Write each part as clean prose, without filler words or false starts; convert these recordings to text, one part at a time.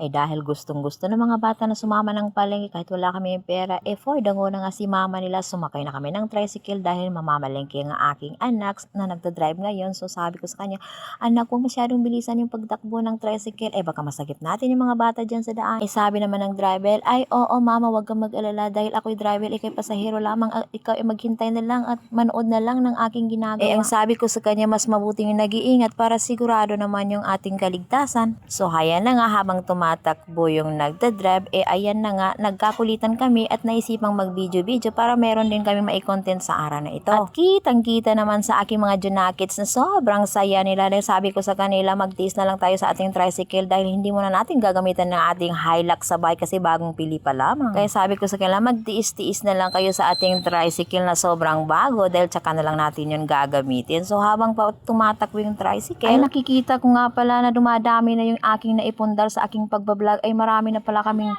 Ay dahil gustong-gusto ng mga bata na sumama ng palengke kahit wala kaming pera, for dango na nga si mama nila, sumakay na kami ng tricycle dahil mamamalengke ang aking anak na nagda-drive ngayon. So sabi ko sa kanya, anak, huwag masyadong bilisan yung pagtakbo ng tricycle, baka masakit natin yung mga bata dyan sa daan. Sabi naman ng driver, ay oo mama, huwag kang mag-alala dahil ako'y driver, ikay pasahero lamang, ikaw ay maghintay na lang at manood na lang ng aking ginagawa. Ang sabi ko sa kanya, mas mabuting nag-iingat para sigurado naman yung ating kaligtasan. So hayan na nga, habang tumatakbo yung nagda-drive, ayan na nga, nagkakulitan kami at naisipang mag-video-video para meron din kami mai-content sa araw na ito. At kitang-kita naman sa aking mga junakits na sobrang saya nila. Dahil sabi ko sa kanila, magtiis na lang tayo sa ating tricycle dahil hindi muna natin gagamitan ng ating Hilux sabay kasi bagong pili pa lamang. Kaya sabi ko sa kanila, magtiis-tiis na lang kayo sa ating tricycle na sobrang bago dahil tsaka na lang natin yun gagamitin. So habang pa tumatakbo yung tricycle, ay nakikita ko nga pala na dumadami na yung aking naipundar sa aking pagbablog. Ay marami na pala kaming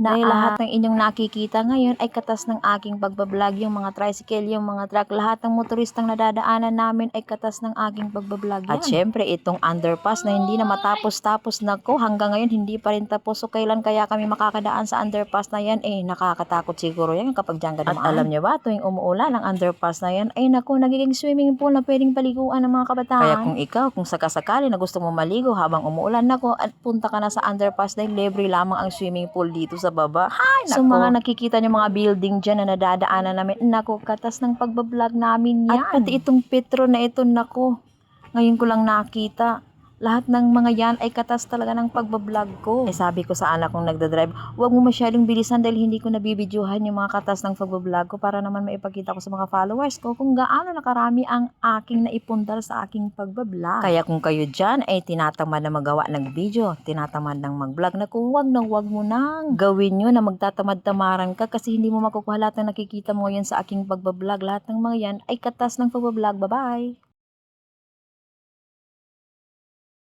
dahil lahat ng inyong nakikita ngayon ay katas ng aking pagbablog. Yung mga tricycle, yung mga truck, lahat ng motoristang nadadaanan namin ay katas ng aking pagbablog yan. At syempre itong underpass na hindi na matapos-tapos, nako hanggang ngayon hindi pa rin tapos. So kailan kaya kami makakadaan sa underpass na yan? Nakakatakot siguro yan kapag dyan ka dumaan. At alam nyo ba, tuwing umuulan ang underpass na yan, ay nako, nagiging swimming pool na pwedeng paliguan ng mga kabataan. Kaya kung ikaw, kung sakasakali na gusto mo maligo habang umuulan, nako, at punta ka na sa underpass dahil libre lamang ang swimming pool dito sa baba. Hay, nako. So mga nakikita nyo mga building dyan na nadadaanan namin, nako, katas ng pagbablog namin yan. At pati itong Petro na ito, nako, ngayon ko lang nakita. Lahat ng mga yan ay katas talaga ng pagbablog ko. Sabi ko sa anak kong nagdadrive, huwag mo masyadong bilisan dahil hindi ko nabibidyohan yung mga katas ng pagbablog ko para naman maipakita ko sa mga followers ko kung gaano nakarami ang aking naipundar sa aking pagbablog. Kaya kung kayo dyan ay tinatamad na magawa ng video, tinatamad ng mag-vlog, na kung huwag mo nang gawin nyo na magtatamad-tamaran ka kasi hindi mo makukuha lahat ng nakikita mo yan sa aking pagbablog. Lahat ng mga yan ay katas ng pagbablog. Bye-bye!